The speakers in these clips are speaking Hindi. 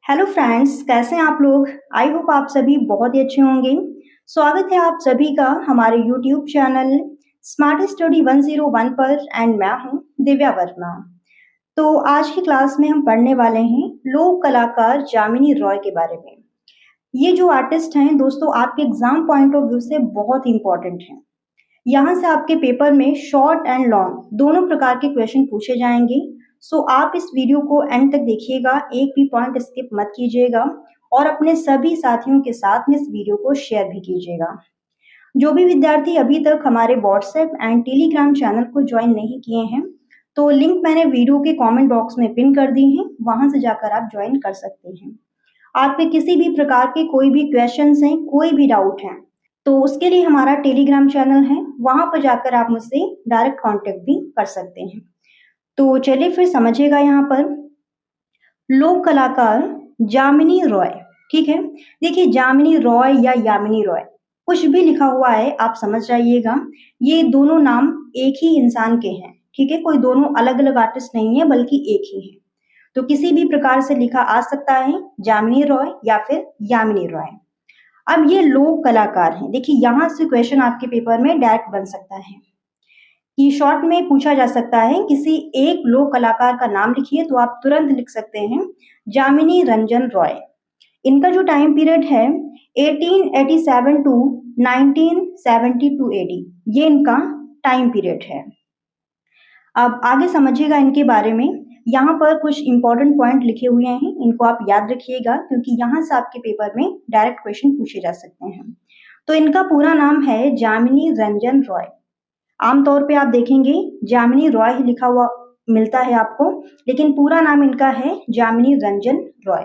हेलो फ्रेंड्स, कैसे हैं आप लोग। आई होप आप सभी बहुत ही अच्छे होंगे। स्वागत है आप सभी का हमारे यूट्यूब चैनल स्मार्ट स्टडी 101 पर एंड मैं हूं दिव्या वर्मा। तो आज की क्लास में हम पढ़ने वाले हैं लोक कलाकार जामिनी रॉय के बारे में। ये जो आर्टिस्ट हैं दोस्तों, आपके एग्जाम पॉइंट ऑफ व्यू से बहुत इंपॉर्टेंट हैं। यहाँ से आपके पेपर में शॉर्ट एंड लॉन्ग दोनों प्रकार के क्वेश्चन पूछे जाएंगे। सो आप इस वीडियो को एंड तक देखिएगा, एक भी पॉइंट स्किप मत कीजिएगा और अपने सभी साथियों के साथ में इस वीडियो को शेयर भी कीजिएगा। जो भी विद्यार्थी अभी तक हमारे व्हाट्सएप एंड टेलीग्राम चैनल को ज्वाइन नहीं किए हैं, तो लिंक मैंने वीडियो के कमेंट बॉक्स में पिन कर दी है, वहां से जाकर आप ज्वाइन कर सकते हैं। आपके किसी भी प्रकार के कोई भी क्वेश्चंस हैं, कोई भी डाउट है, तो उसके लिए हमारा टेलीग्राम चैनल है, वहां पर जाकर आप मुझसे डायरेक्ट कांटेक्ट भी कर सकते हैं। तो चलिए फिर समझिएगा यहाँ पर लोक कलाकार जामिनी रॉय। ठीक है, देखिए जामिनी रॉय या यामिनी रॉय कुछ भी लिखा हुआ है आप समझ जाइएगा, ये दोनों नाम एक ही इंसान के हैं। ठीक है, कोई दोनों अलग अलग आर्टिस्ट नहीं है बल्कि एक ही है। तो किसी भी प्रकार से लिखा आ सकता है जामिनी रॉय या फिर यामिनी रॉय। अब ये लोक कलाकार हैं, देखिए यहाँ से क्वेश्चन आपके पेपर में डायरेक्ट बन सकता है कि शॉर्ट में पूछा जा सकता है किसी एक लोक कलाकार का नाम लिखिए, तो आप तुरंत लिख सकते हैं जामिनी रंजन रॉय। इनका जो टाइम पीरियड है 1887 टू 1972 एडी, ये इनका टाइम पीरियड है। अब आगे समझिएगा इनके बारे में, यहाँ पर कुछ इंपॉर्टेंट पॉइंट लिखे हुए हैं, इनको आप याद रखिएगा क्योंकि यहाँ से आपके पेपर में डायरेक्ट क्वेश्चन पूछे जा सकते हैं। तो इनका पूरा नाम है जामिनी रंजन रॉय। आमतौर पे आप देखेंगे जामिनी रॉय ही लिखा हुआ मिलता है आपको, लेकिन पूरा नाम इनका है जामिनी रंजन रॉय।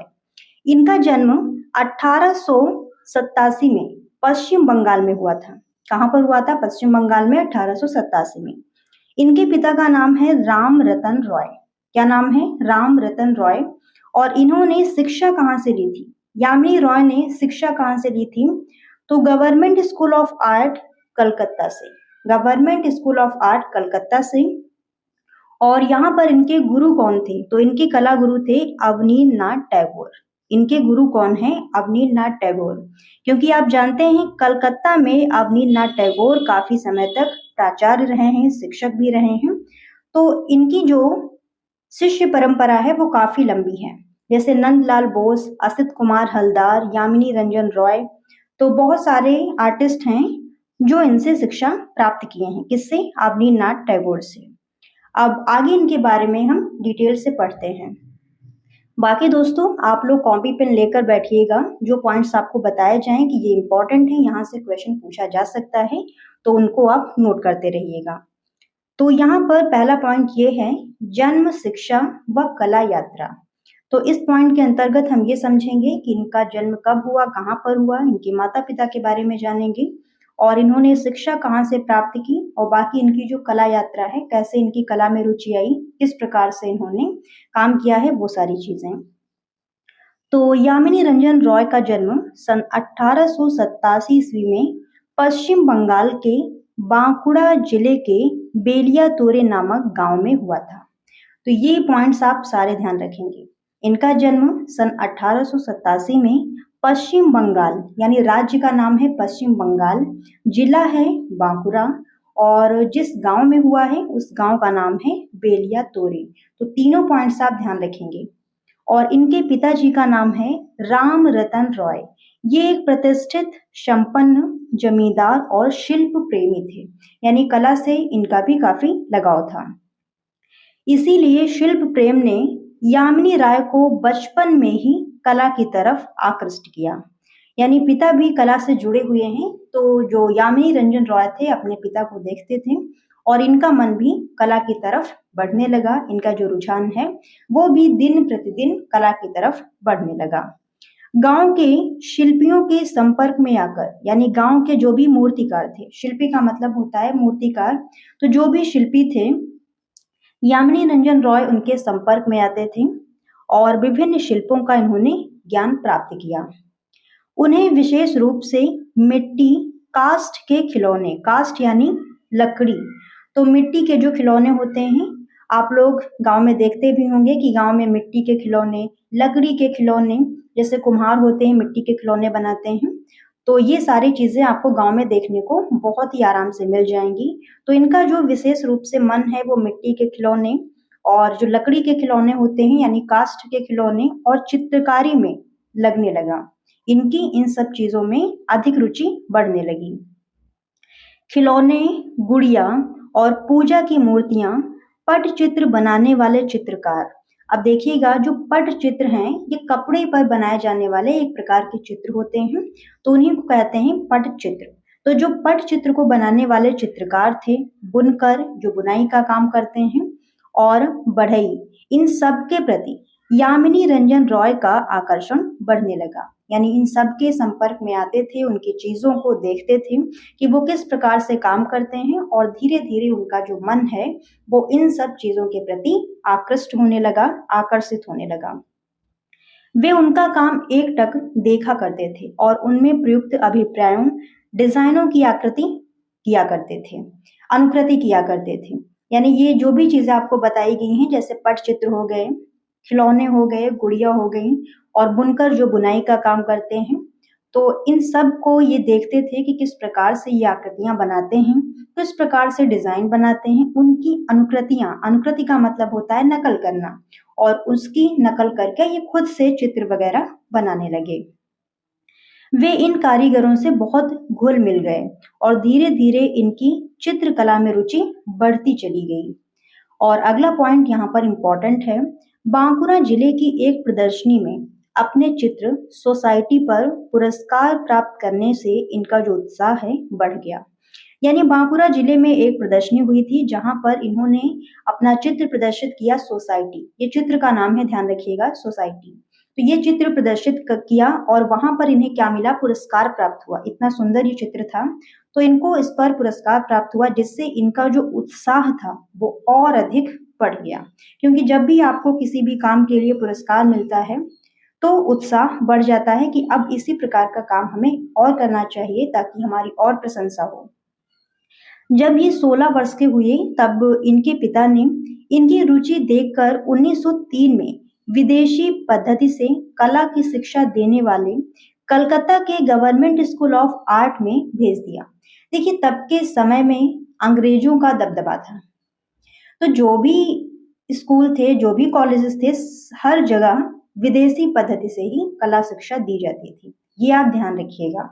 इनका जन्म 1887 में पश्चिम बंगाल में हुआ था। कहाँ पर हुआ था? पश्चिम बंगाल में 1887 में। इनके पिता का नाम है राम रतन रॉय। क्या नाम है? राम रतन रॉय। और इन्होंने शिक्षा कहाँ से ली थी? यामिनी रॉय ने शिक्षा कहाँ से ली थी? तो government school of art Calcutta से। Government school of art Calcutta से। और यहाँ पर इनके गुरु कौन थे? तो इनके कला गुरु थे अवनींद्रनाथ टैगोर। इनके गुरु कौन है? अवनींद्रनाथ टैगोर। क्योंकि आप जानते हैं कलकत्ता में अवनींद्रनाथ टैगोर काफी समय तक प्राचार्य रहे हैं, शिक्षक भी रहे हैं। तो इनकी जो शिष्य परंपरा है वो काफी लंबी है, जैसे नंदलाल बोस, असित कुमार हलदार, यामिनी रंजन रॉय। तो बहुत सारे आर्टिस्ट हैं जो इनसे शिक्षा प्राप्त किए हैं। किससे? अवनींद्रनाथ टैगोर से। अब आगे इनके बारे में हम डिटेल से पढ़ते हैं। बाकी दोस्तों आप लोग कॉपी पेन लेकर बैठिएगा, जो पॉइंट्स आपको बताए जाएं कि ये इंपॉर्टेंट है, यहाँ से क्वेश्चन पूछा जा सकता है, तो उनको आप नोट करते रहिएगा। तो यहाँ पर पहला पॉइंट ये है जन्म, शिक्षा व कला यात्रा। तो इस पॉइंट के अंतर्गत हम ये समझेंगे कि इनका जन्म कब हुआ, कहाँ पर हुआ, इनके माता पिता के बारे में जानेंगे और इन्होंने शिक्षा कहाँ से प्राप्त की, और बाकी इनकी जो कला यात्रा है, कैसे इनकी कला में रुचि आई, किस प्रकार से इन्होंने काम किया है, वो सारी चीजें। तो यामिनी रंजन रॉय का जन्म सन 1887 ईस्वी में पश्चिम बंगाल के बांकुड़ा जिले के बेलियातोरे नामक गांव में हुआ था। तो ये पॉइंट्स आप सारे ध्यान रखेंगे। इनका जन्म सन 1887 में पश्चिम बंगाल, यानी राज्य का नाम है पश्चिम बंगाल, जिला है बांकुड़ा, और जिस गांव में हुआ है उस गांव का नाम है बेलियातोरे। तो तीनों पॉइंट्स आप ध्यान रखेंगे। और इनके पिताजी का नाम है राम रतन रॉय। ये एक प्रतिष्ठित, संपन्न जमींदार और शिल्प प्रेमी थे, यानी कला से इनका भी काफी लगाव था। इसीलिए शिल्प प्रेम ने यामिनी राय को बचपन में ही कला की तरफ आकृष्ट किया। यानी पिता भी कला से जुड़े हुए हैं, तो जो यामिनी रंजन रॉय थे अपने पिता को देखते थे और इनका मन भी कला की तरफ बढ़ने लगा। इनका जो रुझान है वो भी दिन प्रतिदिन कला की तरफ बढ़ने लगा। गांव के शिल्पियों के संपर्क में आकर, यानी गांव के जो भी मूर्तिकार थे, शिल्पी का मतलब होता है मूर्तिकार, तो जो भी शिल्पी थे यामिनी रंजन रॉय उनके संपर्क में आते थे और विभिन्न शिल्पों का इन्होंने ज्ञान प्राप्त किया। उन्हें विशेष रूप से मिट्टी, कास्ट के खिलौने, कास्ट यानी लकड़ी, तो मिट्टी के जो खिलौने होते हैं आप लोग गांव में देखते भी होंगे कि गांव में मिट्टी के खिलौने, लकड़ी के खिलौने, जैसे कुम्हार होते हैं मिट्टी के खिलौने बनाते हैं, तो ये सारी चीजें आपको गांव में देखने को बहुत ही आराम से मिल जाएंगी। तो इनका जो विशेष रूप से मन है वो मिट्टी के खिलौने और जो लकड़ी के खिलौने होते हैं यानी काष्ठ के खिलौने और चित्रकारी में लगने लगा। इनकी इन सब चीजों में अधिक रुचि बढ़ने लगी। खिलौने, गुड़िया और पूजा की मूर्तियां, पटचित्र बनाने वाले चित्रकार। अब देखिएगा जो पटचित्र हैं ये कपड़े पर बनाए जाने वाले एक प्रकार के चित्र होते हैं, तो उन्हीं को कहते हैं पटचित्र। तो जो पटचित्र को बनाने वाले चित्रकार थे, बुनकर जो बुनाई का काम करते हैं, और बढ़ई, इन सब के प्रति यामिनी रंजन रॉय का आकर्षण बढ़ने लगा। यानी इन सब के संपर्क में आते थे, उनकी चीजों को देखते थे कि वो किस प्रकार से काम करते हैं, और धीरे धीरे उनका जो मन है वो इन सब चीजों के प्रति आकृष्ट होने लगा, आकर्षित होने लगा। वे उनका काम एकटक देखा करते थे और उनमें प्रयुक्त अभिप्रायों, डिजाइनों की आकृति किया करते थे, अनुकृति किया करते थे। यानी ये जो भी चीजें आपको बताई गई हैं, जैसे पटचित्र हो गए, खिलौने हो गए, गुड़िया हो गई, और बुनकर जो बुनाई का काम करते हैं, तो इन सब को ये देखते थे कि किस प्रकार से ये आकृतियां बनाते हैं, किस प्रकार से डिजाइन बनाते हैं, उनकी अनुकृतियां, अनुकृति का मतलब होता है नकल करना, और उसकी नकल करके ये खुद से चित्र वगैरह बनाने लगे। वे इन कारीगरों से बहुत घुल मिल गए और धीरे धीरे इनकी चित्रकला में रुचि बढ़ती चली गई। और अगला पॉइंट यहाँ पर इम्पोर्टेंट है, बांकुरा जिले की एक प्रदर्शनी में अपने चित्र सोसाइटी पर पुरस्कार प्राप्त करने से इनका जो उत्साह है बढ़ गया। यानी बांकुरा जिले में एक प्रदर्शनी हुई थी जहां पर इन्होंने अपना चित्र प्रदर्शित किया सोसाइटी, ये चित्र का नाम है, ध्यान रखिएगा, सोसाइटी। तो ये चित्र प्रदर्शित किया और वहां पर इन्हें क्या मिला, पुरस्कार प्राप्त हुआ। इतना सुंदर ये चित्र था, तो इनको इस पर पुरस्कार प्राप्त हुआ, जिससे इनका जो उत्साह था वो और अधिक बढ़ गया। क्योंकि जब भी आपको किसी भी काम के लिए पुरस्कार मिलता है तो उत्साह बढ़ जाता है कि अब इसी प्रकार का काम हमें और करना चाहिए ताकि हमारी और प्रशंसा हो। जब ये 16 वर्ष के हुए तब इनके पिता ने इनकी रुचि देखकर 1903 में विदेशी पद्धति से कला की शिक्षा देने वाले कलकत्ता के गवर्नमेंट स्कूल ऑफ आर्ट में भेज दिया। देखिए तब के समय में अंग्रेजों का दबदबा था, तो जो भी स्कूल थे, जो भी कॉलेजेस थे, हर जगह विदेशी पद्धति से ही कला शिक्षा दी जाती थी। ये आप ध्यान रखिएगा।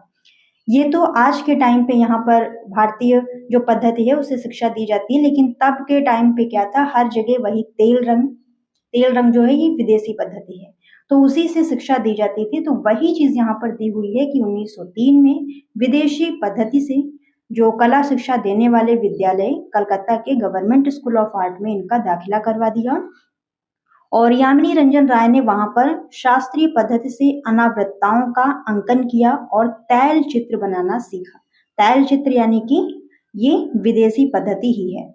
ये तो आज के टाइम पे यहाँ पर भारतीय जो पद्धति है उससे शिक्षा दी जाती है, लेकिन तब के टाइम पे क्या था, हर जगह वही तेल रंग जो है ये विदेशी पद्धति है, तो उसी से शिक्षा दी जाती थी। तो वही चीज यहाँ पर दी हुई है कि 1903 में विदेशी पद्धति से जो कला शिक्षा देने वाले विद्यालय कलकत्ता के गवर्नमेंट स्कूल ऑफ आर्ट में इनका दाखिला करवा दिया, और यामिनी रंजन राय ने वहां पर शास्त्रीय पद्धति से अनावृत्ताओं का अंकन किया और तैल चित्र बनाना सीखा। तैल चित्र यानी कि ये विदेशी पद्धति ही है,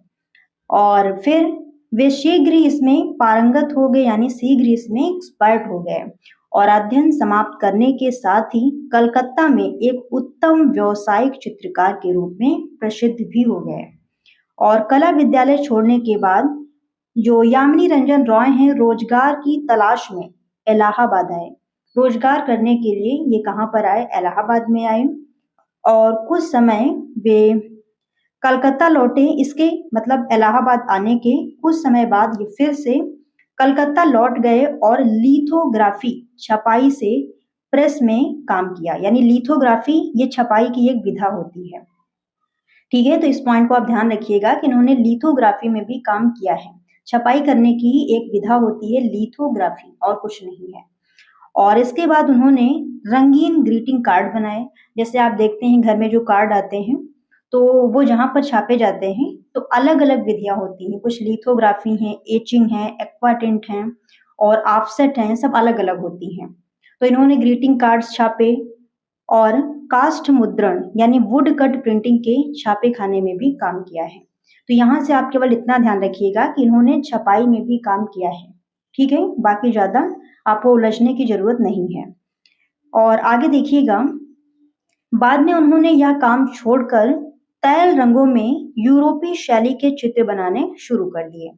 और फिर वे शीघ्र ही इसमें पारंगत हो गए, यानी शीघ्र इसमें एक्सपर्ट हो गए, और अध्ययन समाप्त करने के साथ ही कलकत्ता में एक उत्तम व्यावसायिक चित्रकार के रूप में प्रसिद्ध भी हो गए। और कला विद्यालय छोड़ने के बाद जो यामिनी रंजन रॉय हैं रोजगार की तलाश में इलाहाबाद आए। रोजगार करने के लिए ये कहाँ पर आए, इलाहाबाद में आए, और कुछ समय वे कलकत्ता लौटे। इसके मतलब इलाहाबाद आने के कुछ समय बाद ये फिर से कलकत्ता लौट गए और लिथोग्राफी, छपाई से प्रेस में काम किया। यानी लिथोग्राफी ये छपाई की एक विधा होती है, ठीक है। तो इस पॉइंट को आप ध्यान रखिएगा कि इन्होंने लिथोग्राफी में भी काम किया है। छपाई करने की एक विधा होती है लिथोग्राफी, और कुछ नहीं है। और इसके बाद उन्होंने रंगीन ग्रीटिंग कार्ड बनाए। जैसे आप देखते हैं घर में जो कार्ड आते हैं तो वो जहाँ पर छापे जाते हैं तो अलग अलग विधियां होती हैं, कुछ लिथोग्राफी है, एचिंग है, एक्वाटिंट है और ऑफसेट हैं, सब अलग अलग होती हैं। तो इन्होंने ग्रीटिंग कार्ड्स छापे और कास्ट मुद्रण यानी वुड कट प्रिंटिंग के छापे खाने में भी काम किया है। तो यहाँ से आप केवल इतना ध्यान रखिएगा कि इन्होंने छपाई में भी काम किया है, ठीक है। बाकी ज्यादा आपको उलझने की जरूरत नहीं है। और आगे देखिएगा, बाद में उन्होंने यह काम छोड़कर तैल रंगों में यूरोपीय शैली के चित्र बनाने शुरू कर दिए।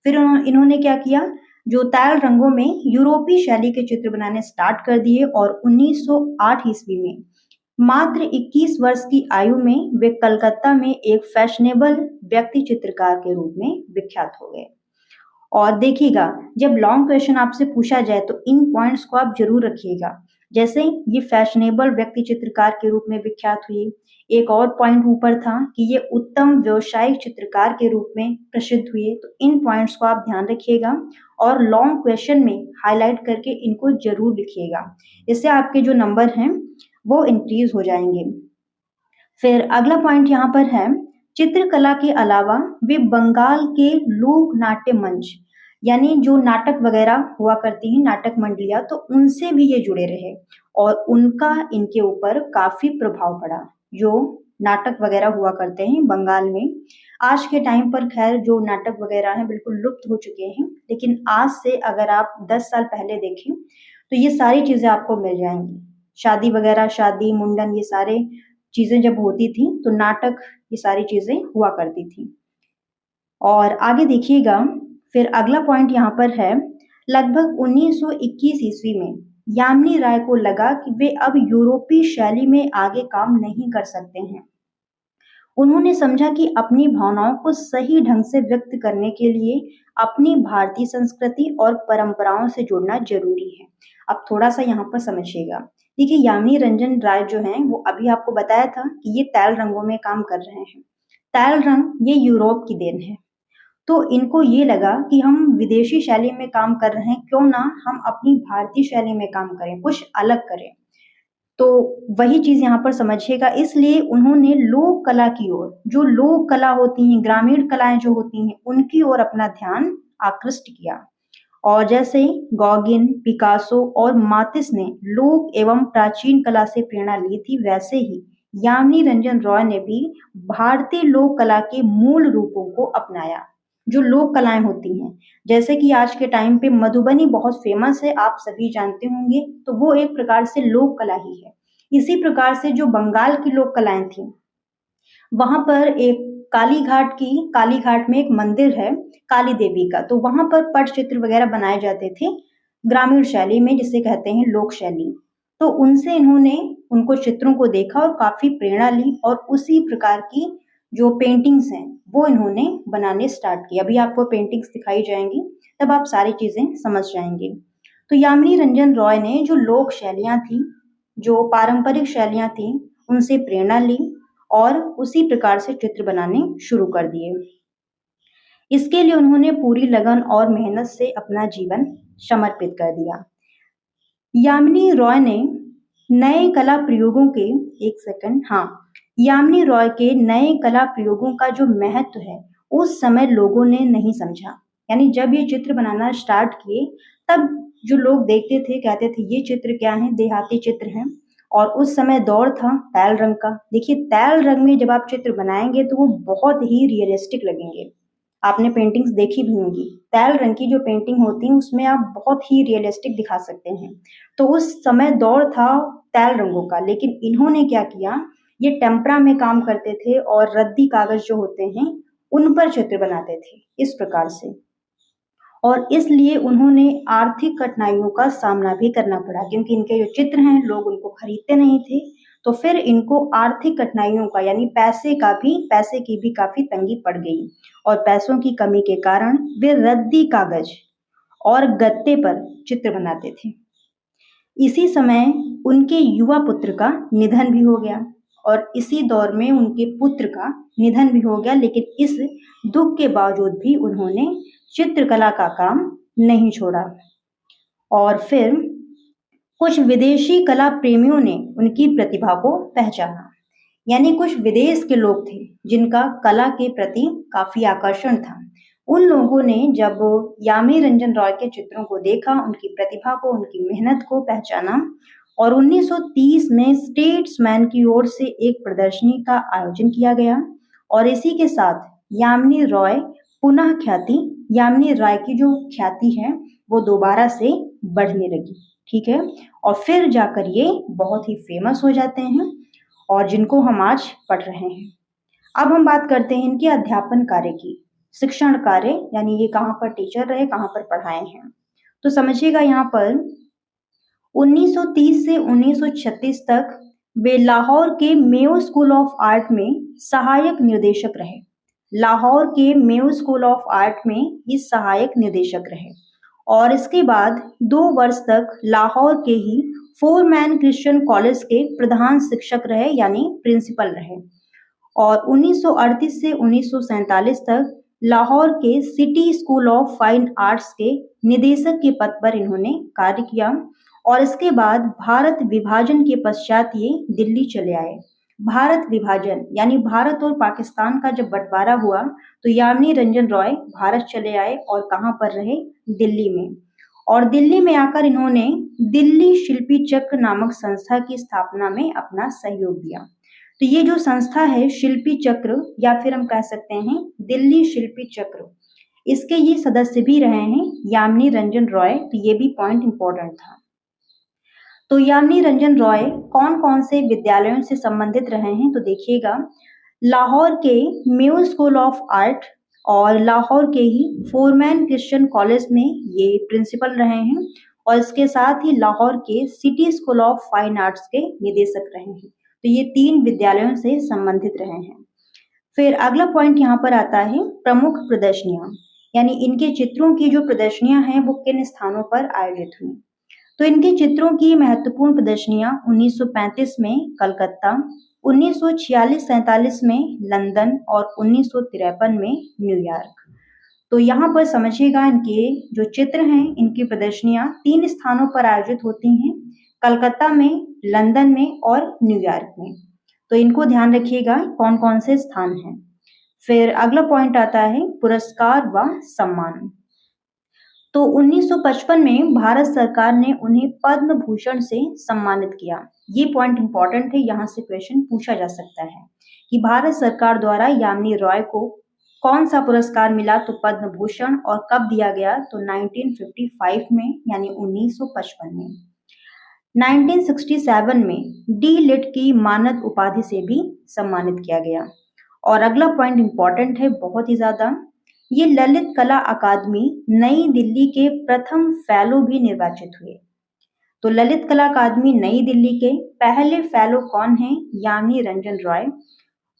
फिर इन्होंने क्या किया, जो तैल रंगों में यूरोपीय शैली के चित्र बनाने स्टार्ट कर दिए और 1908 ईस्वी में मात्र 21 वर्ष की आयु में वे कलकत्ता में एक फैशनेबल व्यक्ति चित्रकार के रूप में विख्यात हो गए। और देखिएगा, जब लॉन्ग क्वेश्चन आपसे पूछा जाए तो इन पॉइंट्स को आप जरूर रखिएगा। जैसे ये फैशनेबल व्यक्ति चित्रकार के रूप में विख्यात हुई, एक और पॉइंट ऊपर था कि ये उत्तम व्यावसायिक चित्रकार के रूप में प्रसिद्ध हुए। तो इन पॉइंट्स को आप ध्यान रखिएगा और लॉन्ग क्वेश्चन में हाईलाइट करके इनको जरूर लिखिएगा। इससे आपके जो नंबर हैं वो इंक्रीज हो जाएंगे। फिर अगला पॉइंट यहाँ पर है, चित्रकला के अलावा वे बंगाल के लोक नाट्य मंच यानी जो नाटक वगैरह हुआ करती हैं, नाटक मंडलियां, तो उनसे भी ये जुड़े रहे और उनका इनके ऊपर काफी प्रभाव पड़ा। जो नाटक वगैरह हुआ करते हैं बंगाल में, आज के टाइम पर खैर जो नाटक वगैरह हैं बिल्कुल लुप्त हो चुके हैं, लेकिन आज से अगर आप 10 साल पहले देखें तो ये सारी चीजें आपको मिल जाएंगी। शादी वगैरह, शादी मुंडन, ये सारे चीजें जब होती थी तो नाटक, ये सारी चीजें हुआ करती थी। और आगे देखिएगा, फिर अगला पॉइंट यहाँ पर है, लगभग 1921 ईस्वी में यामिनी राय को लगा कि वे अब यूरोपीय शैली में आगे काम नहीं कर सकते हैं। उन्होंने समझा कि अपनी भावनाओं को सही ढंग से व्यक्त करने के लिए अपनी भारतीय संस्कृति और परंपराओं से जुड़ना जरूरी है। अब थोड़ा सा यहाँ पर समझिएगा। देखिए, यामिनी रंजन राय जो हैं वो अभी आपको बताया था कि ये तैल रंगों में काम कर रहे हैं। तैल रंग ये यूरोप की देन है, तो इनको ये लगा कि हम विदेशी शैली में काम कर रहे हैं, क्यों ना हम अपनी भारतीय शैली में काम करें, कुछ अलग करें। तो वही चीज यहाँ पर समझिएगा। इसलिए उन्होंने लोक कला की ओर, जो लोक कला होती हैं, ग्रामीण कलाएं जो होती हैं, उनकी ओर अपना ध्यान आकृष्ट किया। और जैसे गॉगिन, पिकासो और मातिस ने लोक एवं प्राचीन कला से प्रेरणा ली थी, वैसे ही यामिनी रंजन रॉय ने भी भारतीय लोक कला के मूल रूपों को अपनाया। जो लोक कलाएं होती हैं, जैसे कि आज के टाइम पे मधुबनी बहुत फेमस है, आप सभी जानते होंगे, तो वो एक प्रकार से लोक कला ही है। इसी प्रकार से जो बंगाल की लोक कलाएं थी, वहां पर एक काली घाट में एक मंदिर है काली देवी का, तो वहां पर पटचित्र वगैरह बनाए जाते थे ग्रामीण शैली में, जिसे कहते हैं लोक शैली। तो उनसे इन्होंने उनको चित्रों को देखा और काफी प्रेरणा ली और उसी प्रकार की जो पेंटिंग्स हैं वो इन्होंने बनाने स्टार्ट किए। अभी आपको पेंटिंग्स दिखाई जाएंगी, तब आप सारी चीजें समझ जाएंगे। तो यामिनी रंजन रॉय ने जो लोक शैलियां थी, जो पारंपरिक शैलियां थी, उनसे प्रेरणा ली और उसी प्रकार से चित्र बनाने शुरू कर दिए। इसके लिए उन्होंने पूरी लगन और मेहनत से अपना जीवन समर्पित कर दिया। यामिनी रॉय ने नए कला प्रयोगों के यामिनी रॉय के नए कला प्रयोगों का जो महत्व है उस समय लोगों ने नहीं समझा। यानी जब ये चित्र बनाना स्टार्ट किए, तब जो लोग देखते थे कहते थे ये चित्र क्या है, देहाती चित्र हैं। और उस समय दौर था तैल रंग का। देखिए, तैल रंग में जब आप चित्र बनाएंगे तो वो बहुत ही रियलिस्टिक लगेंगे। आपने पेंटिंग्स देखी भी होंगी, तैल रंग की जो पेंटिंग होती है उसमें आप बहुत ही रियलिस्टिक दिखा सकते हैं। तो उस समय दौर था तैल रंगों का, लेकिन इन्होंने क्या किया, ये टेम्परा में काम करते थे और रद्दी कागज जो होते हैं उन पर चित्र बनाते थे इस प्रकार से। और इसलिए उन्होंने आर्थिक कठिनाइयों का सामना भी करना पड़ा, क्योंकि इनके जो चित्र हैं लोग उनको खरीदते नहीं थे। तो फिर इनको आर्थिक कठिनाइयों का, यानी पैसे की भी काफी तंगी पड़ गई और पैसों की कमी के कारण वे रद्दी कागज और गत्ते पर चित्र बनाते थे। इसी समय उनके युवा पुत्र का निधन भी हो गया और इसी दौर में उनके पुत्र का निधन भी हो गया, लेकिन इस दुख के बावजूद भी उन्होंने चित्रकला का काम नहीं छोड़ा। और फिर कुछ विदेशी कला प्रेमियों ने उनकी प्रतिभा को पहचाना। यानी कुछ विदेश के लोग थे जिनका कला के प्रति काफी आकर्षण था। उन लोगों ने जब यामिनी रंजन रॉय के चित्रों को देखा, उनकी प्रतिभा को, उनकी मेहनत को पहचाना और 1930 में स्टेट्समैन की ओर से एक प्रदर्शनी का आयोजन किया गया और इसी के साथ यामिनी राय की जो ख्याति है वो दोबारा से बढ़ने लगी। ठीक है, और फिर जाकर ये बहुत ही फेमस हो जाते हैं और जिनको हम आज पढ़ रहे हैं। अब हम बात करते हैं इनके अध्यापन कार्य की। शिक्षण कार्य, यानी ये कहाँ पर टीचर रहे, कहाँ पर पढ़ाए हैं। तो समझिएगा यहाँ पर 1930 से 1936 तक वे लाहौर के मेयो स्कूल ऑफ आर्ट में सहायक निर्देशक रहे। लाहौर के मेयो स्कूल ऑफ आर्ट में ये सहायक निर्देशक रहे और इसके बाद 2 वर्ष तक लाहौर के ही फोरमैन क्रिश्चियन कॉलेज के प्रधान शिक्षक रहे, यानी प्रिंसिपल रहे। और 1938 से 1947 तक लाहौर के city school of fine arts के निदेशक के पद पर इन्होंने कार्य किया और इसके बाद भारत विभाजन के पश्चात ये दिल्ली चले आए। भारत विभाजन यानी भारत और पाकिस्तान का जब बंटवारा हुआ तो यामिनी रंजन रॉय भारत चले आए और कहाँ पर रहे, दिल्ली में। और दिल्ली में आकर इन्होंने दिल्ली शिल्पी चक्र नामक संस्था की स्थापना में अपना सहयोग दिया। तो ये जो संस्था है शिल्पी चक्र, या फिर हम कह सकते हैं दिल्ली शिल्पी चक्र, इसके ये सदस्य भी रहे हैं यामिनी रंजन रॉय। तो ये भी पॉइंट इंपॉर्टेंट था। तो यामिनी रंजन रॉय कौन कौन से विद्यालयों से संबंधित रहे हैं, तो देखिएगा लाहौर के मेयो स्कूल ऑफ आर्ट और लाहौर के ही फोरमैन क्रिश्चियन कॉलेज में ये प्रिंसिपल रहे हैं और इसके साथ ही लाहौर के city school of fine arts के निदेशक रहे हैं। तो ये 3 विद्यालयों से संबंधित रहे हैं। फिर अगला पॉइंट यहाँ पर आता है प्रमुख प्रदर्शनियां, यानी इनके चित्रों की जो प्रदर्शनियां हैं वो किन स्थानों पर आयोजित हुई। तो इनके चित्रों की महत्वपूर्ण प्रदर्शनियां 1935 में कलकत्ता, 1946-47 में लंदन और 1953 में न्यूयॉर्क। तो यहाँ पर समझिएगा इनके जो चित्र हैं, इनकी प्रदर्शनियां 3 स्थानों पर आयोजित होती हैं, कलकत्ता में, लंदन में और न्यूयॉर्क में। तो इनको ध्यान रखिएगा कौन कौन से स्थान हैं। फिर अगला पॉइंट आता है पुरस्कार व सम्मान। तो 1955 में भारत सरकार ने उन्हें पद्म भूषण से सम्मानित किया। ये पॉइंट इंपॉर्टेंट है, यहाँ से क्वेश्चन पूछा जा सकता है कि भारत सरकार द्वारा यामिनी रॉय को कौन सा पुरस्कार मिला, तो पद्म भूषण, और कब दिया गया, तो 1955 में, यानी 1955 में। 1967 में डी लिट की मानद उपाधि से भी सम्मानित किया गया। और अगला पॉइंट इंपॉर्टेंट है बहुत ही ज्यादा, ये ललित कला अकादमी नई दिल्ली के प्रथम फेलो भी निर्वाचित हुए। तो ललित कला अकादमी नई दिल्ली के पहले फेलो कौन हैं, यामिनी रंजन रॉय।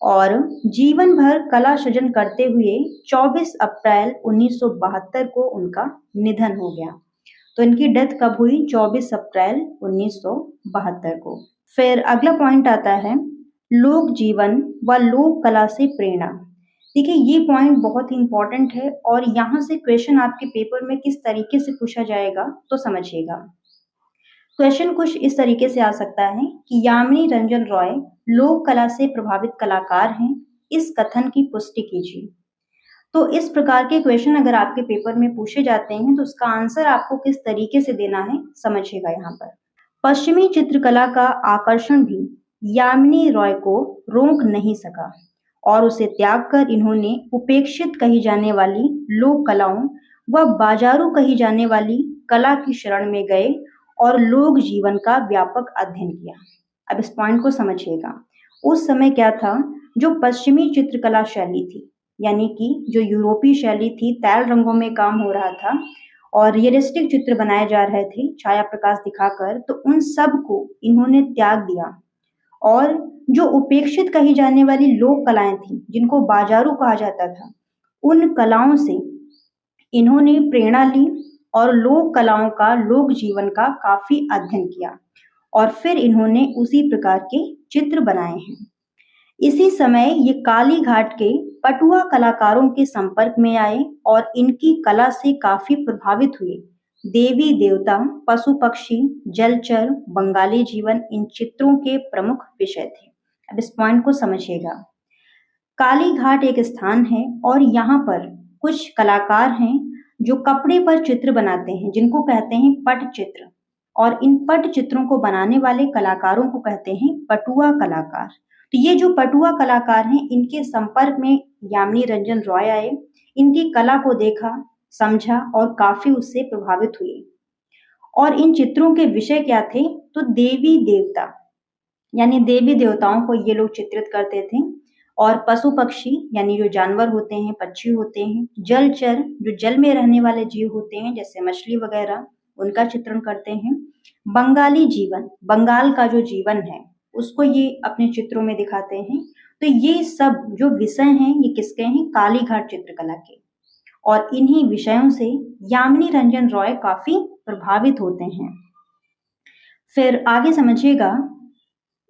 और जीवन भर कला सृजन करते हुए 24 अप्रैल 1972 को उनका निधन हो गया। तो इनकी डेथ कब हुई, 24 अप्रैल 1972 को। फिर अगला पॉइंट आता है लोक जीवन व लोक कला से प्रेरणा। देखिए ये पॉइंट बहुत ही इंपॉर्टेंट है और यहाँ से क्वेश्चन आपके पेपर में किस तरीके से पूछा जाएगा, तो समझिएगा। क्वेश्चन कुछ इस तरीके से आ सकता है कि यामिनी रंजन रॉय लोक कला से प्रभावित कलाकार हैं, इस कथन की पुष्टि कीजिए। तो इस प्रकार के क्वेश्चन अगर आपके पेपर में पूछे जाते हैं तो उसका आंसर आपको किस तरीके से देना है, समझिएगा। यहाँ पर पश्चिमी चित्रकला का आकर्षण भी यामिनी रॉय को रोक नहीं सका और उसे त्याग कर इन्होंने उपेक्षित कही जाने वाली लोक कलाओं व बाजारू कही जाने वाली कला की शरण में गए और लोक जीवन का व्यापक अध्ययन किया। अब इस पॉइंट को समझिएगा। उस समय क्या था, जो पश्चिमी चित्रकला शैली थी, यानी कि जो यूरोपीय शैली थी, तैल रंगों में काम हो रहा था और रियलिस्टिक चित्र बनाए जा रहे थे छाया प्रकाश दिखाकर, तो उन सब को इन्होंने त्याग दिया और जो उपेक्षित कही जाने वाली लोक कलाएं थी, जिनको बाजारू कहा जाता था, उन कलाओं से इन्होंने प्रेरणा ली और लोक कलाओं का, लोक जीवन का काफी अध्ययन किया और फिर इन्होंने उसी प्रकार के चित्र बनाए हैं। इसी समय ये काली घाट के पटुआ कलाकारों के संपर्क में आए और इनकी कला से काफी प्रभावित हुए। देवी देवता, पशु पक्षी, जलचर, बंगाली जीवन इन चित्रों के प्रमुख विषय थे। अब इस पॉइंट को समझिएगा। काली घाट एक स्थान है और यहाँ पर कुछ कलाकार हैं जो कपड़े पर चित्र बनाते हैं, जिनको कहते हैं पटचित्र, और इन पट चित्रों को बनाने वाले कलाकारों को कहते हैं पटुआ कलाकार। तो ये जो पटुआ कलाकार हैं, इनके संपर्क में यामिनी रंजन रॉय आए, इनकी कला को देखा, समझा और काफी उससे प्रभावित हुए। और इन चित्रों के विषय क्या थे, तो देवी देवता, यानी देवी देवताओं को ये लोग चित्रित करते थे। और पशु पक्षी यानी जो जानवर होते हैं, पक्षी होते हैं, जलचर जो जल में रहने वाले जीव होते हैं जैसे मछली वगैरह, उनका चित्रण करते हैं। बंगाली जीवन, बंगाल का जो जीवन है उसको ये अपने चित्रों में दिखाते हैं। तो ये सब जो विषय हैं ये किसके हैं? कालीघाट चित्रकला के। और इन्हीं विषयों से यामिनी रंजन रॉय काफी प्रभावित होते हैं। फिर आगे समझिएगा,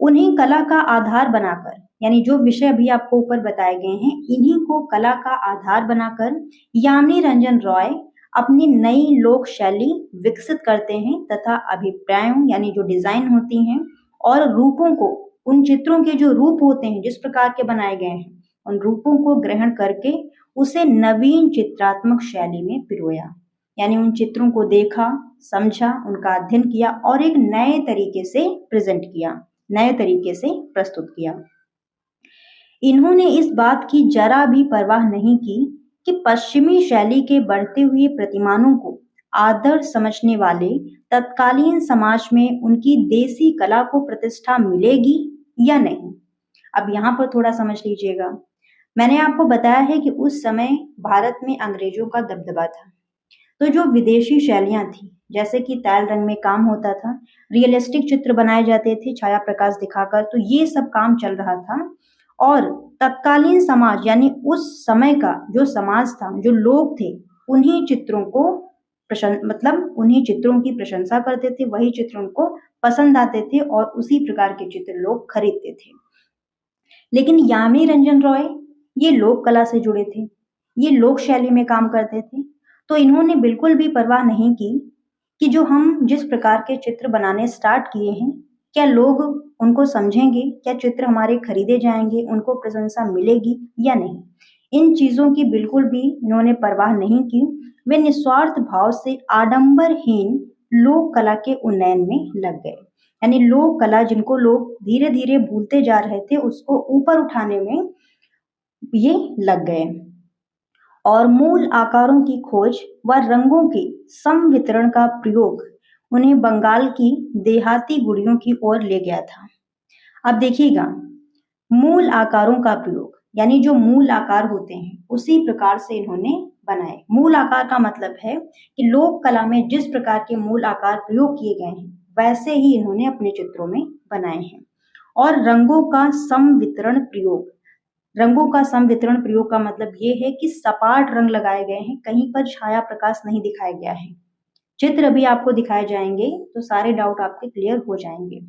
उन्हीं कला का आधार बनाकर, यानी जो विषय अभी आपको ऊपर बताए गए हैं इन्हीं को कला का आधार बनाकर यामिनी रंजन रॉय अपनी नई लोक शैली विकसित करते हैं तथा अभिप्रायों यानी जो डिजाइन होती हैं और रूपों को, उन चित्रों के जो रूप होते हैं जिस प्रकार के बनाए गए हैं उन रूपों को ग्रहण करके उसे नवीन चित्रात्मक शैली में पिरोया। यानी उन चित्रों को देखा, समझा, उनका अध्ययन किया और एक नए तरीके से प्रेजेंट किया, नए तरीके से प्रस्तुत किया। इन्होंने इस बात की जरा भी परवाह नहीं की कि पश्चिमी शैली के बढ़ते हुए प्रतिमानों को आदर्श समझने वाले तत्कालीन समाज में उनकी देसी कला को प्रतिष्ठा मिलेगी या नहीं। अब यहाँ पर थोड़ा समझ लीजिएगा, मैंने आपको बताया है कि उस समय भारत में अंग्रेजों का दबदबा था, तो जो विदेशी शैलियां थी जैसे कि तैल रंग में काम होता था, रियलिस्टिक चित्र बनाए जाते थे छाया प्रकाश दिखाकर, तो ये सब काम चल रहा था। और तत्कालीन समाज यानी उस समय का जो समाज था, जो लोग थे, उन्हीं चित्रों को मतलब उन्हीं चित्रों की प्रशंसा करते थे, वही चित्र उनको पसंद आते थे और उसी प्रकार के चित्र लोग खरीदते थे। लेकिन यामिनी रंजन रॉय ये लोक कला से जुड़े थे, ये लोक शैली में काम करते थे, तो इन्होंने बिल्कुल भी परवाह नहीं की कि जो हम जिस प्रकार के चित्र बनाने स्टार्ट किए हैं क्या लोग उनको समझेंगे, क्या चित्र हमारे खरीदे जाएंगे, उनको प्रशंसा मिलेगी या नहीं। इन चीजों की बिल्कुल भी इन्होंने परवाह नहीं की। वे निस्वार्थ भाव से आडंबरहीन लोक कला के उन्नयन में लग गए। यानी लोक कला जिनको लोग धीरे धीरे भूलते जा रहे थे उसको ऊपर उठाने में ये लग गए और मूल आकारों की खोज व रंगों के समवितरण का प्रयोग उन्हें बंगाल की देहाती गुड़ियों की ओर ले गया था। अब देखिएगा, मूल आकारों का प्रयोग यानी जो मूल आकार होते हैं उसी प्रकार से इन्होंने बनाए। मूल आकार का मतलब है कि लोक कला में जिस प्रकार के मूल आकार प्रयोग किए गए हैं वैसे ही इन्होंने अपने चित्रों में बनाए हैं। और रंगों का समवितरण प्रयोग, रंगों का समवितरण प्रयोग का मतलब ये है कि सपाट रंग लगाए गए हैं, कहीं पर छाया प्रकाश नहीं दिखाया गया है। चित्र अभी आपको दिखाए जाएंगे तो सारे डाउट आपके क्लियर हो जाएंगे।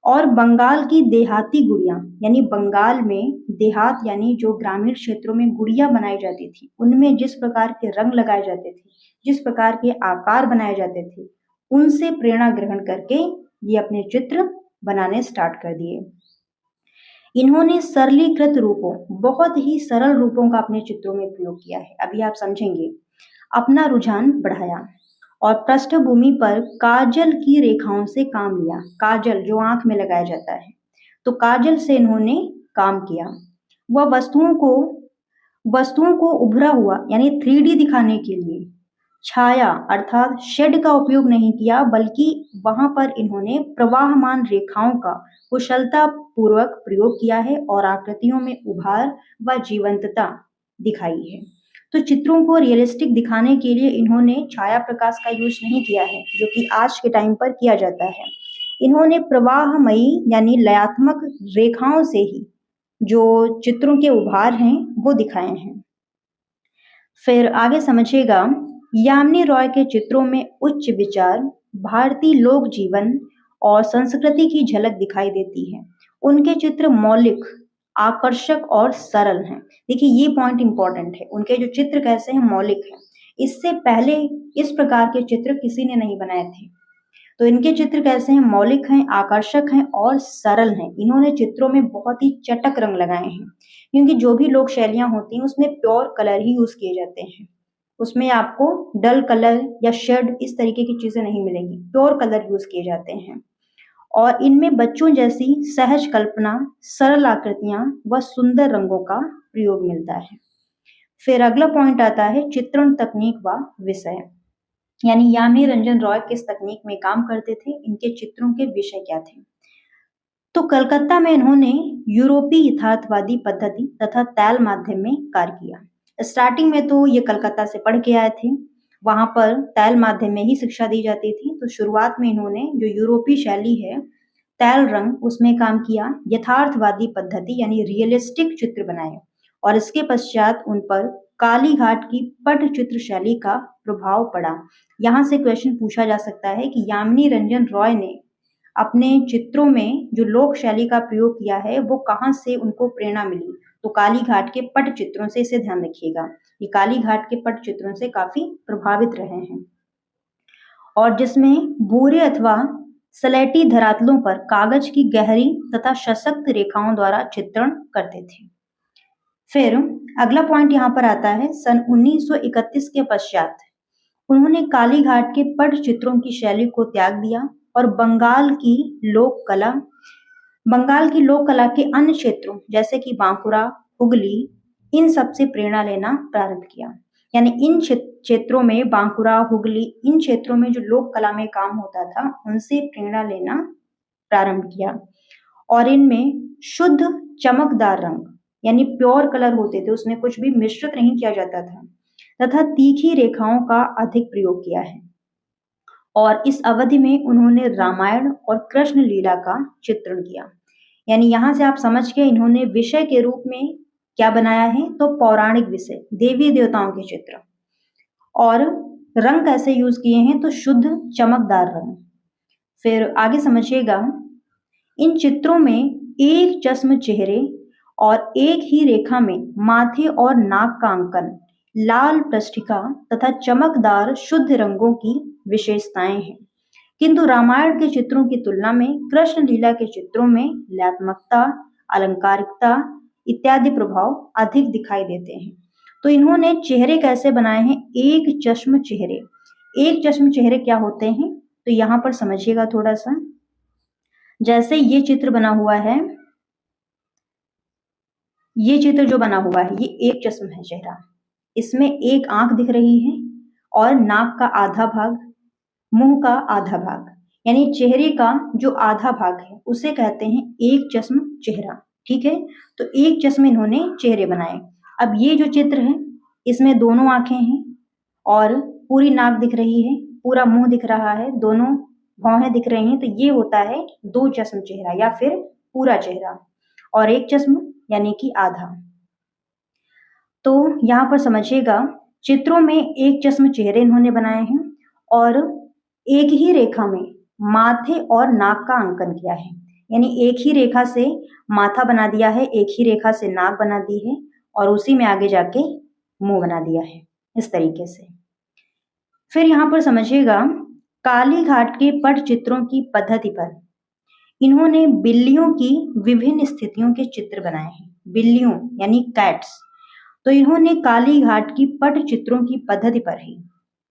और बंगाल की देहाती गुड़ियां यानी बंगाल में देहात यानी जो ग्रामीण क्षेत्रों में गुड़ियां बनाई जाती थी उनमें जिस प्रकार के रंग लगाए जाते थे, जिस प्रकार के आकार बनाए जाते थे, उनसे प्रेरणा ग्रहण करके ये अपने चित्र बनाने स्टार्ट कर दिए। इन्होंने सरलीकृत रूपों, बहुत ही सरल रूपों का अपने चित्रों में प्रयोग किया है, अभी आप समझेंगे। अपना रुझान बढ़ाया और पृष्ठभूमि पर काजल की रेखाओं से काम लिया। काजल जो आंख में लगाया जाता है, तो काजल से इन्होंने काम किया। वह वस्तुओं को उभरा हुआ यानी 3D दिखाने के लिए छाया अर्थात शेड का उपयोग नहीं किया, बल्कि वहां पर इन्होंने प्रवाहमान रेखाओं का कुशलता पूर्वक प्रयोग किया है और आकृतियों में उभार व जीवंतता दिखाई है। तो चित्रों को रियलिस्टिक दिखाने के लिए इन्होंने छाया प्रकाश का यूज नहीं किया है जो कि आज के टाइम पर किया जाता है। इन्होंने प्रवाहमयी यानी लयात्मक रेखाओं से ही जो चित्रों के उभार हैं वो दिखाए हैं। फिर आगे समझिएगा, यामिनी रॉय के चित्रों में उच्च विचार, भारतीय लोक जीवन और संस्कृति की झलक दिखाई देती है। उनके चित्र मौलिक, आकर्षक और सरल हैं। देखिए ये पॉइंट इंपॉर्टेंट है, उनके जो चित्र कैसे हैं, मौलिक हैं। इससे पहले इस प्रकार के चित्र किसी ने नहीं बनाए थे। तो इनके चित्र कैसे हैं, मौलिक हैं, आकर्षक हैं और सरल हैं। इन्होंने चित्रों में बहुत ही चटक रंग लगाए हैं, क्योंकि जो भी लोक शैलियां होती हैं उसमें प्योर कलर ही यूज किए जाते हैं। उसमें आपको डल कलर या शेड इस तरीके की चीजें नहीं मिलेंगी, प्योर कलर यूज किए जाते हैं। और इनमें बच्चों जैसी सहज कल्पना, सरल आकृतियां व सुंदर रंगों का प्रयोग मिलता है। फिर अगला पॉइंट आता है चित्रण तकनीक व विषय, यानी यामिनी रंजन रॉय किस तकनीक में काम करते थे, इनके चित्रों के विषय क्या थे। तो कलकत्ता में इन्होंने यूरोपीय यथार्थवादी पद्धति तथा तैल माध्यम में कार्य किया। स्टार्टिंग में तो ये कलकत्ता से पढ़ के आए थे, वहां पर तैल माध्यम में ही शिक्षा दी जाती थी। तो शुरुआत में इन्होंने जो यूरोपीय शैली है तैल रंग उसमें काम किया, यथार्थवादी पद्धति यानी रियलिस्टिक चित्र बनाए और इसके पश्चात उन पर काली घाट की पटचित्र शैली का प्रभाव पड़ा। यहाँ से क्वेश्चन पूछा जा सकता है कि यामिनी रंजन रॉय ने अपने चित्रों में जो लोक शैली का प्रयोग किया है वो कहाँ से उनको प्रेरणा मिली। तो काली घाट के पट चित्रों से, इसे ध्यान रखिएगा, ये काली घाट के पट चित्रों से काफी प्रभावित रहे हैं और जिसमें भूरे अथवा सलेटी धरातलों पर कागज की गहरी तथा सशक्त रेखाओं द्वारा चित्रण करते थे। फिर अगला पॉइंट यहाँ पर आता है, सन 1931 के पश्चात उन्होंने काली घाट के पट चित्रों की शैली को त्याग दिया और बंगाल की लोक कला के अन्य क्षेत्रों जैसे कि बांकुरा, हुगली, इन सब से प्रेरणा लेना प्रारंभ किया। यानी इन क्षेत्रों में, बांकुरा, हुगली, इन क्षेत्रों में जो लोक कला में काम होता था उनसे प्रेरणा लेना प्रारंभ किया और इनमें शुद्ध चमकदार रंग यानी प्योर कलर होते थे, उसमें कुछ भी मिश्रित नहीं किया जाता था, तथा तीखी रेखाओं का अधिक प्रयोग किया है। और इस अवधि में उन्होंने रामायण और कृष्ण लीला का चित्रण किया। यानी यहाँ से आप समझ के इन्होंने विषय के रूप में क्या बनाया है, तो पौराणिक विषय, देवी देवताओं के चित्र। और रंग कैसे यूज किए हैं, तो शुद्ध चमकदार रंग। फिर आगे समझिएगा, इन चित्रों में एक जस्म चेहरे और एक ही रेखा में माथे और नाक का अंकन, लाल पृष्ठिका तथा चमकदार शुद्ध रंगों की विशेषताएं हैं। किंतु रामायण के चित्रों की तुलना में कृष्ण लीला के चित्रों में लयात्मकता, अलंकारिकता इत्यादि प्रभाव अधिक दिखाई देते हैं। तो इन्होंने चेहरे कैसे बनाए हैं, एक चश्म चेहरे। एक चश्म चेहरे क्या होते हैं, तो यहाँ पर समझिएगा थोड़ा सा। जैसे ये चित्र बना हुआ है, ये चित्र जो बना हुआ है ये एक चश्म है चेहरा। इसमें एक आंख दिख रही है और नाक का आधा भाग, मुंह का आधा भाग, यानी चेहरे का जो आधा भाग है उसे कहते हैं एक चश्म चेहरा। ठीक है, तो एक चश्म इन्होंने चेहरे बनाए। अब ये जो चित्र है इसमें दोनों आंखें हैं और पूरी नाक दिख रही है, पूरा मुंह दिख रहा है, दोनों भौहें दिख रही हैं, तो ये होता है दो चश्म चेहरा या फिर पूरा चेहरा। और एक चश्म यानी कि आधा। तो यहाँ पर समझिएगा, चित्रों में एक चश्म चेहरे इन्होंने बनाए हैं और एक ही रेखा में माथे और नाक का अंकन किया है। यानी एक ही रेखा से माथा बना दिया है, एक ही रेखा से नाक बना दी है और उसी में आगे जाके मुंह बना दिया है, इस तरीके से। फिर यहाँ पर समझिएगा, काली घाट के पट चित्रों की पद्धति पर इन्होंने बिल्लियों की विभिन्न स्थितियों के चित्र बनाए हैं। बिल्लियों यानी कैट्स। तो इन्होंने काली घाट की पट चित्रों की पद्धति पर ही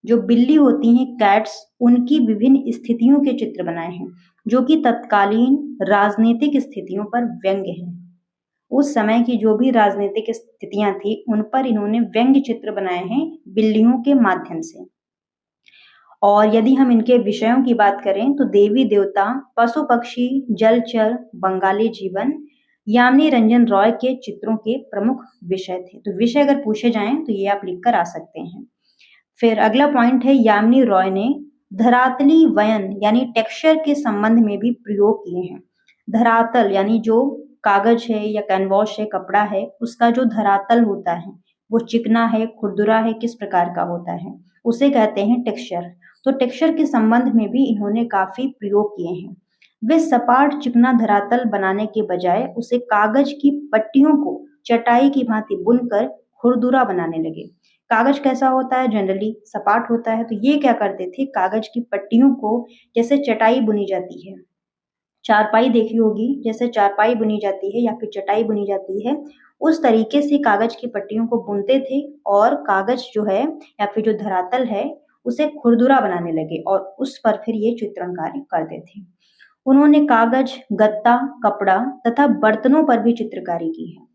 जो बिल्ली होती हैं कैट्स, उनकी विभिन्न स्थितियों के चित्र बनाए हैं जो कि तत्कालीन राजनीतिक स्थितियों पर व्यंग्य है। उस समय की जो भी राजनीतिक स्थितियां थी उन पर इन्होंने व्यंग्य चित्र बनाए हैं बिल्लियों के माध्यम से। और यदि हम इनके विषयों की बात करें तो देवी देवता, पशु पक्षी, जलचर, बंगाली जीवन, यामिनी रंजन रॉय के चित्रों के प्रमुख विषय थे। तो विषय अगर पूछे जाएं तो ये आप लिखकर आ सकते हैं। फिर अगला पॉइंट है, यामिनी रॉय ने धरातली वयन यानी टेक्सचर के संबंध में भी प्रयोग किए हैं। धरातल यानी जो कागज है या कैनवास है, कपड़ा है, उसका जो धरातल होता है वो चिकना है, खुरदुरा है, किस प्रकार का होता है, उसे कहते हैं टेक्सचर। तो टेक्सचर के संबंध में भी इन्होंने काफी प्रयोग किए हैं। वे सपाट चिकना धरातल बनाने के बजाय उसे कागज की पट्टियों को चटाई की भांति बुनकर खुरदुरा बनाने लगे। कागज कैसा होता है, जनरली सपाट होता है, तो ये क्या करते थे, कागज की पट्टियों को, जैसे चटाई बुनी जाती है, चारपाई देखी होगी, जैसे चारपाई बुनी जाती है या फिर चटाई बुनी जाती है, उस तरीके से कागज की पट्टियों को बुनते थे और कागज जो है या फिर जो धरातल है उसे खुरदुरा बनाने लगे और उस पर फिर ये चित्रण कार्य करते थे। उन्होंने कागज, गत्ता, कपड़ा तथा बर्तनों पर भी चित्रकारी की है।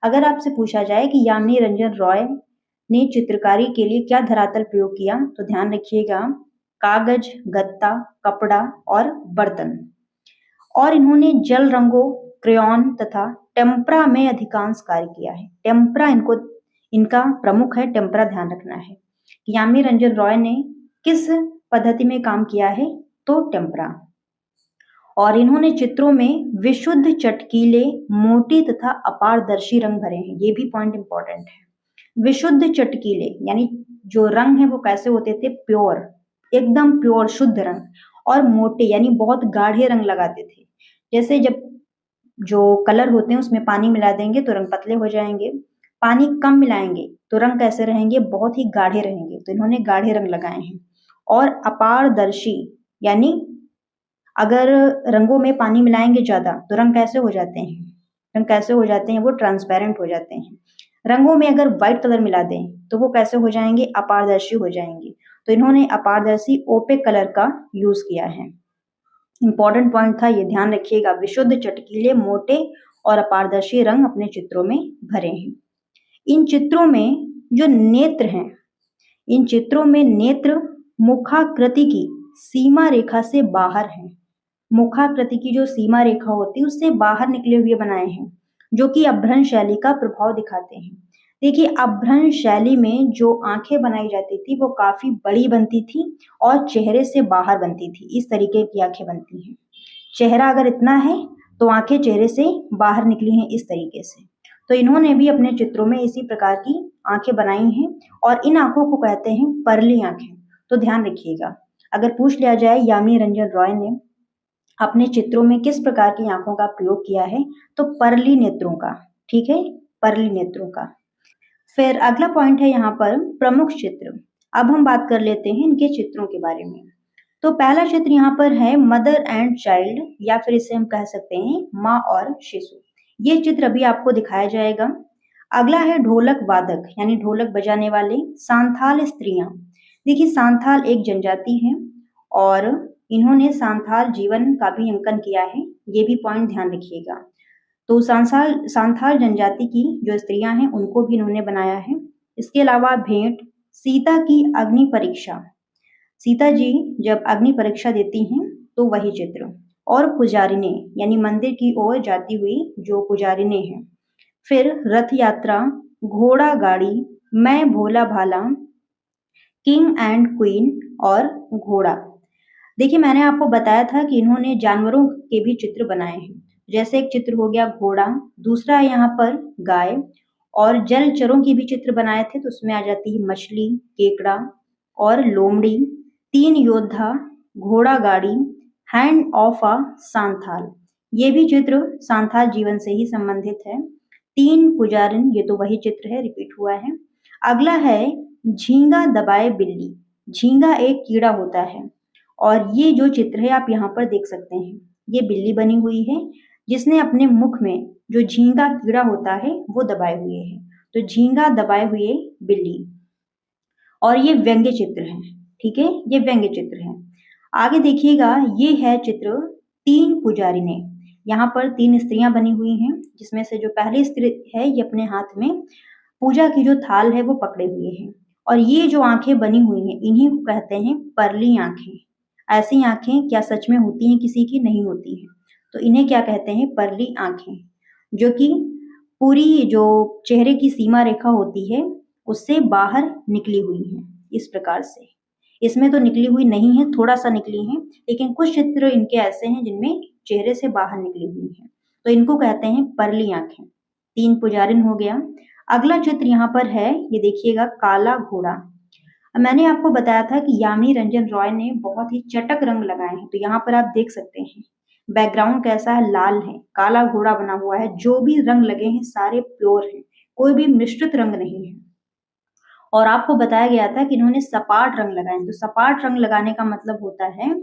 अगर आपसे पूछा जाए कि यामिनी रंजन रॉय ने चित्रकारी के लिए क्या धरातल प्रयोग किया, तो ध्यान रखिएगा, कागज, गत्ता, कपड़ा और बर्तन। और इन्होंने जल रंगों, क्रेयॉन तथा टेम्परा में अधिकांश कार्य किया है। टेम्परा इनका प्रमुख है, टेम्परा ध्यान रखना है। यामिनी रंजन रॉय ने किस पद्धति में काम किया है? तो टेम्परा। और इन्होंने चित्रों में विशुद्ध, चटकीले, मोटे तथा अपारदर्शी रंग भरे हैं। ये भी पॉइंट इंपॉर्टेंट है। विशुद्ध, चटकीले यानी जो रंग है वो कैसे होते थे? प्योर, एकदम प्योर शुद्ध रंग। और मोटे यानी बहुत गाढ़े रंग लगाते थे। जैसे जब जो कलर होते हैं उसमें पानी मिला देंगे तो रंग पतले हो जाएंगे, पानी कम मिलाएंगे तो रंग कैसे रहेंगे? बहुत ही गाढ़े रहेंगे। तो इन्होंने गाढ़े रंग लगाए हैं। और अपारदर्शी यानी अगर रंगों में पानी मिलाएंगे ज्यादा तो रंग कैसे हो जाते हैं? रंग कैसे हो जाते हैं? वो ट्रांसपेरेंट हो जाते हैं। रंगों में अगर व्हाइट कलर मिला दें तो वो कैसे हो जाएंगे? अपारदर्शी हो जाएंगे। तो इन्होंने अपारदर्शी ओपेक कलर का यूज किया है। इंपॉर्टेंट पॉइंट था, ये ध्यान रखिएगा। विशुद्ध, चटकीले, मोटे और अपारदर्शी रंग अपने चित्रों में भरे हैं। इन चित्रों में जो नेत्र हैं, इन चित्रों में नेत्र मुखाकृति की सीमा रेखा से बाहर हैं। मुखाकृति की जो सीमा रेखा होती है उससे बाहर निकले हुए बनाए हैं, जो कि अभ्रंश शैली का प्रभाव दिखाते हैं। देखिए, अभ्रंश शैली में जो आंखें बनाई जाती थी वो काफी बड़ी बनती थी और चेहरे से बाहर बनती थी। इस तरीके की आंखें बनती हैं। चेहरा अगर इतना है तो आंखें चेहरे से बाहर निकली हैं इस तरीके से। तो इन्होंने भी अपने चित्रों में इसी प्रकार की आंखें बनाई हैं और इन आंखों को कहते हैं परली आंखें। तो ध्यान रखिएगा, अगर पूछ लिया जाए यामिनी रंजन रॉय ने अपने चित्रों में किस प्रकार की आंखों का प्रयोग किया है, तो परली नेत्रों का। ठीक है, परली नेत्रों का। फिर अगला पॉइंट है यहाँ पर प्रमुख चित्र। अब हम बात कर लेते हैं इनके चित्रों के बारे में। तो पहला चित्र यहाँ पर है मदर एंड चाइल्ड, या फिर इसे हम कह सकते हैं माँ और शिशु। ये चित्र अभी आपको दिखाया जाएगा। अगला है ढोलक वादक यानी ढोलक बजाने वाले, सांथाल स्त्रियां। देखिए, सांथाल एक जनजाति है और इन्होंने सांथाल जीवन का भी अंकन किया है। ये भी पॉइंट ध्यान रखिएगा। तो सांथाल जनजाति की जो स्त्रियां हैं उनको भी इन्होंने बनाया है। इसके अलावा भेंट, सीता की अग्नि परीक्षा, सीता जी जब अग्नि परीक्षा देती हैं तो वही चित्र। और पुजारिने यानी मंदिर की ओर जाती हुई जो पुजारिने हैं। फिर रथ यात्रा, घोड़ा गाड़ी, मैं भोला भाला, किंग एंड क्वीन और घोड़ा। देखिए, मैंने आपको बताया था कि इन्होंने जानवरों के भी चित्र बनाए हैं। जैसे एक चित्र हो गया घोड़ा, दूसरा है यहाँ पर गाय, और जलचरों की भी चित्र बनाए थे। तो उसमें आ जाती है मछली, केकड़ा और लोमड़ी, 3 योद्धा, घोड़ा गाड़ी, हैंड ऑफ अ सांथाल। ये भी चित्र सांथाल जीवन से ही संबंधित है। 3 पुजारिन, ये तो वही चित्र है, रिपीट हुआ है। अगला है झींगा दबाए बिल्ली। झींगा एक कीड़ा होता है और ये जो चित्र है आप यहाँ पर देख सकते हैं। ये बिल्ली बनी हुई है जिसने अपने मुख में जो झींगा कीड़ा होता है वो दबाए हुए है। तो झींगा दबाए हुए बिल्ली। और ये व्यंग्य चित्र है। ठीक है, ये व्यंग्य चित्र है। आगे देखिएगा, ये है चित्र 3 पुजारिने। यहाँ पर 3 स्त्रियां बनी हुई हैं, जिसमें से जो पहली स्त्री है ये अपने हाथ में पूजा की जो थाल है वो पकड़े हुए हैं। और ये जो आंखें बनी हुई हैं इन्हीं को कहते हैं परली आंखें। ऐसी आंखें क्या सच में होती हैं? किसी की नहीं होती हैं। तो इन्हें क्या कहते हैं? परली आंखें, जो कि पूरी जो चेहरे की सीमा रेखा होती है उससे बाहर निकली हुई हैं इस प्रकार से। इसमें तो निकली हुई नहीं है, थोड़ा सा निकली है, लेकिन कुछ चित्र इनके ऐसे हैं जिनमें चेहरे से बाहर निकली हुई है। तो इनको कहते हैं परली आंखें। 3 पुजारिन हो गया। अगला चित्र यहाँ पर है, ये देखिएगा, काला घोड़ा। मैंने आपको बताया था कि यामिनी रंजन रॉय ने बहुत ही चटक रंग लगाए हैं। तो यहाँ पर आप देख सकते हैं बैकग्राउंड कैसा है, लाल है, काला घोड़ा बना हुआ है। जो भी रंग लगे हैं सारे प्योर हैं, कोई भी मिश्रित रंग नहीं है। और आपको बताया गया था कि इन्होंने सपाट रंग लगाए। तो सपाट रंग लगाने का मतलब होता है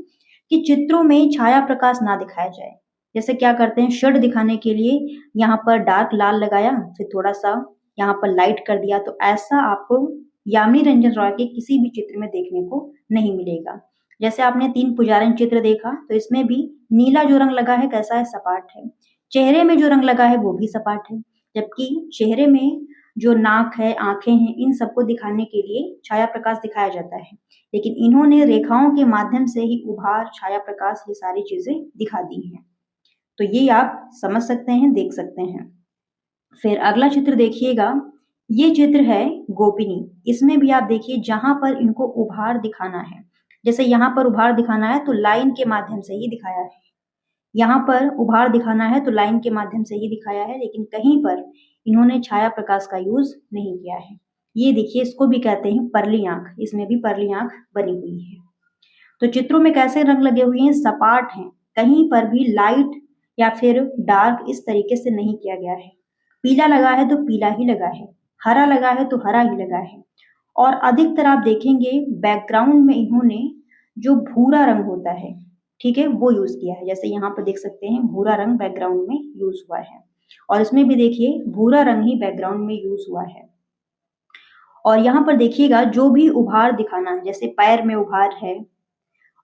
कि चित्रों में छाया प्रकाश ना दिखाया जाए। जैसे क्या करते हैं, शेड दिखाने के लिए यहाँ पर डार्क लाल लगाया, फिर थोड़ा सा यहाँ पर लाइट कर दिया। तो ऐसा आपको यामिनी रंजन रॉय के किसी भी चित्र में देखने को नहीं मिलेगा। जैसे आपने 3 पुजारन चित्र देखा तो इसमें भी नीला जो रंग लगा है कैसा है? सपाट है। चेहरे में जो रंग लगा है वो भी सपाट है, जबकि चेहरे में जो नाक है, आंखें हैं, इन सबको दिखाने के लिए छाया प्रकाश दिखाया जाता है। लेकिन इन्होंने रेखाओं के माध्यम से ही उभार, छाया प्रकाश, ये सारी चीजें दिखा दी हैं। तो ये आप समझ सकते हैं, देख सकते हैं। फिर अगला चित्र देखिएगा, ये चित्र है गोपिनी। इसमें भी आप देखिए जहां पर इनको उभार दिखाना है, जैसे यहाँ पर उभार दिखाना है तो लाइन के माध्यम से ही दिखाया है, यहाँ पर उभार दिखाना है तो लाइन के माध्यम से ही दिखाया है, लेकिन कहीं पर इन्होंने छाया प्रकाश का यूज नहीं किया है। ये देखिए, इसको भी कहते हैं परली आंख, इसमें भी परली आंख बनी हुई है। तो चित्रों में कैसे रंग लगे हुए हैं, सपाट हैं, कहीं पर भी लाइट या फिर डार्क इस तरीके से नहीं किया गया है। पीला लगा है तो पीला ही लगा है, हरा लगा है तो हरा ही लगा है। और अधिकतर आप देखेंगे बैकग्राउंड में इन्होंने जो भूरा रंग होता है, ठीक है, वो यूज किया है। जैसे यहाँ पर देख सकते हैं भूरा रंग बैकग्राउंड में यूज हुआ है, और इसमें भी देखिए भूरा रंग ही बैकग्राउंड में यूज हुआ है। और यहाँ पर देखिएगा जो भी उभार दिखाना है, जैसे पैर में उभार है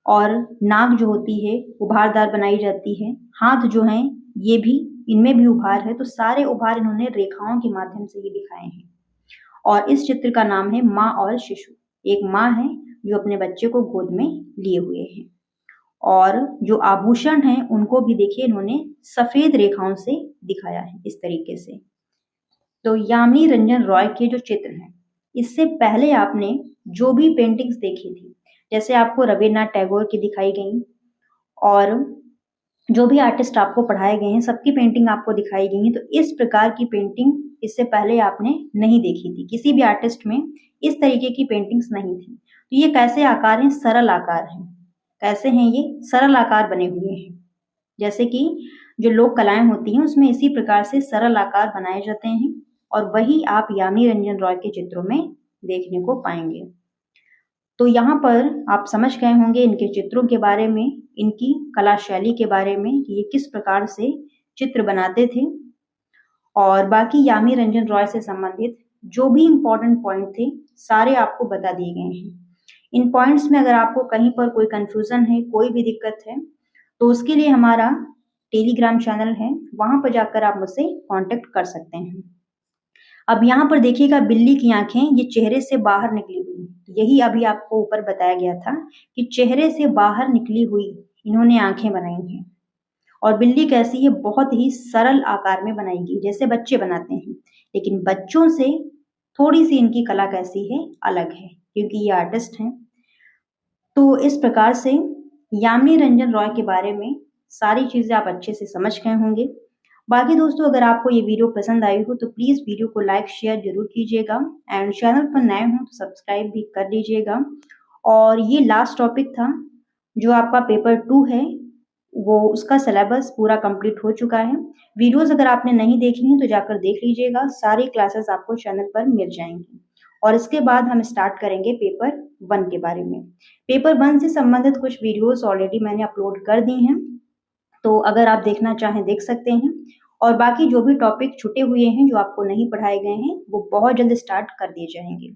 और नाक जो होती है उभारदार बनाई जाती है, हाथ जो हैं ये भी, इनमें भी उभार है, तो सारे उभार इन्होंने रेखाओं के माध्यम से ही दिखाए हैं। और इस चित्र का नाम है माँ और शिशु। एक माँ है जो अपने बच्चे को गोद में लिए हुए हैं, और जो आभूषण हैं उनको भी देखिए इन्होंने सफेद रेखाओं से दिखाया है इस तरीके से। तो यामिनी रंजन रॉय के जो चित्र हैं, इससे पहले आपने जो भी पेंटिंग्स देखी थी, जैसे आपको रविन्द्रनाथ टैगोर की दिखाई गई और जो भी आर्टिस्ट आपको पढ़ाए गए हैं सबकी पेंटिंग आपको दिखाई गई है, तो इस प्रकार की पेंटिंग इससे पहले आपने नहीं देखी थी। किसी भी आर्टिस्ट में इस तरीके की पेंटिंग्स नहीं थी। तो ये कैसे आकार हैं, सरल आकार हैं। कैसे हैं ये, सरल आकार बने हुए हैं। जैसे कि जो लोक कलाएं होती हैं उसमें इसी प्रकार से सरल आकार बनाए जाते हैं, और वही आप यामिनी रंजन रॉय के चित्रों में देखने को पाएंगे। तो यहाँ पर आप समझ गए होंगे इनके चित्रों के बारे में, इनकी कला शैली के बारे में कि ये किस प्रकार से चित्र बनाते थे। और बाकी यामिनी रंजन रॉय से संबंधित जो भी इम्पोर्टेंट पॉइंट थे सारे आपको बता दिए गए हैं। इन पॉइंट्स में अगर आपको कहीं पर कोई कंफ्यूजन है, कोई भी दिक्कत है, तो उसके लिए हमारा टेलीग्राम चैनल है, वहां पर जाकर आप मुझसे कांटेक्ट कर सकते हैं। अब यहाँ पर देखिएगा बिल्ली की आंखें ये चेहरे से बाहर निकली हुई, यही अभी आपको ऊपर बताया गया था कि चेहरे से बाहर निकली हुई इन्होंने आंखें बनाई हैं। और बिल्ली कैसी है, बहुत ही सरल आकार में बनाई गई, जैसे बच्चे बनाते हैं, लेकिन बच्चों से थोड़ी सी इनकी कला कैसी है, अलग है, क्योंकि ये आर्टिस्ट हैं। तो इस प्रकार से यामिनी रंजन रॉय के बारे में सारी चीजें आप अच्छे से समझ गए होंगे। बाकी दोस्तों, अगर आपको ये वीडियो पसंद आई हो तो प्लीज वीडियो को लाइक शेयर जरूर कीजिएगा, एंड चैनल पर नए हो तो सब्सक्राइब भी कर लीजिएगा। और ये लास्ट टॉपिक था, जो आपका पेपर 2 है वो उसका सिलेबस पूरा कंप्लीट हो चुका है। वीडियोस अगर आपने नहीं देखी हैं तो जाकर देख लीजिएगा, सारी क्लासेस आपको चैनल पर मिल जाएंगी। और इसके बाद हम स्टार्ट करेंगे पेपर 1 के बारे में। पेपर 1 से संबंधित कुछ वीडियोस ऑलरेडी मैंने अपलोड कर दी हैं, तो अगर आप देखना चाहें देख सकते हैं। और बाकी जो भी टॉपिक छूटे हुए हैं, जो आपको नहीं पढ़ाए गए हैं, वो बहुत जल्द स्टार्ट कर दिए जाएंगे।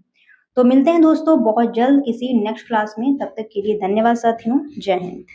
तो मिलते हैं दोस्तों बहुत जल्द किसी नेक्स्ट क्लास में, तब तक के लिए धन्यवाद साथियों, जय हिंद।